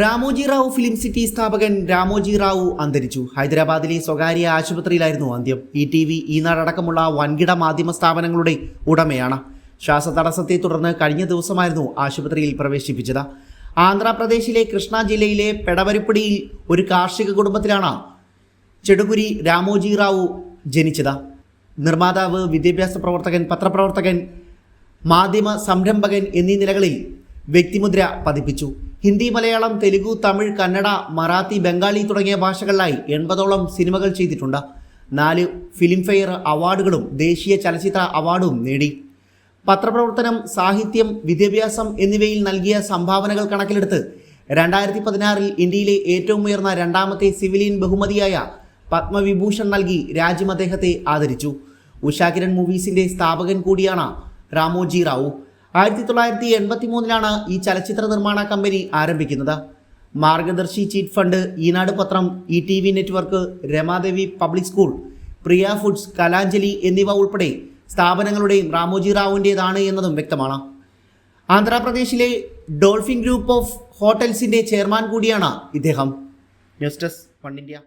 Ramoji Rao film city സ്ഥാപകൻ രാമോജി റാവു അന്തരിച്ചു. ഹൈദരാബാദിലെ സ്വകാര്യ ആശുപത്രിയിലായിരുന്നു അന്ത്യം. ETV, ഈനാടക്കമുള്ള വൻകിട മാധ്യമ സ്ഥാപനങ്ങളുടെ ഉടമയാണ്. ശ്വാസതടസ്സത്തെ തുടർന്ന് കഴിഞ്ഞ ദിവസമായിരുന്നു ആശുപത്രിയിൽ പ്രവേശിപ്പിച്ചത്. ആന്ധ്രാപ്രദേശിലെ കൃഷ്ണ ജില്ലയിലെ പെടവരിപ്പടിയിൽ ഒരു കാർഷിക കുടുംബത്തിലാണ് ചെടുകുരി രാമോജി റാവു ജനിച്ചത്. നിർമ്മാതാവ്, വിദ്യാഭ്യാസ പ്രവർത്തകൻ, പത്രപ്രവർത്തകൻ, മാധ്യമ സംരംഭകൻ എന്നീ നിലകളിൽ വ്യക്തിമുദ്ര പതിപ്പിച്ചു. ഹിന്ദി, മലയാളം, തെലുഗു, തമിഴ്, കന്നഡ, മറാത്തി, ബംഗാളി തുടങ്ങിയ ഭാഷകളിലായി 80ഓളം സിനിമകൾ ചെയ്തിട്ടുണ്ട്. 4 ഫിലിംഫെയർ അവാർഡുകളും ദേശീയ ചലച്ചിത്ര അവാർഡും നേടി. പത്രപ്രവർത്തനം, സാഹിത്യം, വിദ്യാഭ്യാസം എന്നിവയിൽ നൽകിയ സംഭാവനകൾ കണക്കിലെടുത്ത് 2016 ഇന്ത്യയിലെ ഏറ്റവും ഉയർന്ന 2ാമത്തെ സിവിലിയൻ ബഹുമതിയായ പത്മവിഭൂഷൺ നൽകി രാജ്യം അദ്ദേഹത്തെ ആദരിച്ചു. ഉഷാകിരൺ മൂവീസിന്റെ സ്ഥാപകൻ കൂടിയാണ് രാമോജി റാവു. 1983 ഈ ചലച്ചിത്ര നിർമ്മാണ കമ്പനി ആരംഭിക്കുന്നത്. മാർഗദർശി ചീറ്റ് ഫണ്ട്, ഈനാട് പത്രം, ETV network, Ramadevi public school, Priya foods, Kalanjali എന്നിവ ഉൾപ്പെടെ സ്ഥാപനങ്ങളുടെയും രാമോജി റാവുവിൻ്റേതാണ് എന്നതും വ്യക്തമാണ്. ആന്ധ്രാപ്രദേശിലെ ഡോൾഫിൻ ഗ്രൂപ്പ് ഓഫ് ഹോട്ടൽസിന്റെ ചെയർമാൻ കൂടിയാണ് ഇദ്ദേഹം. News desk, one India.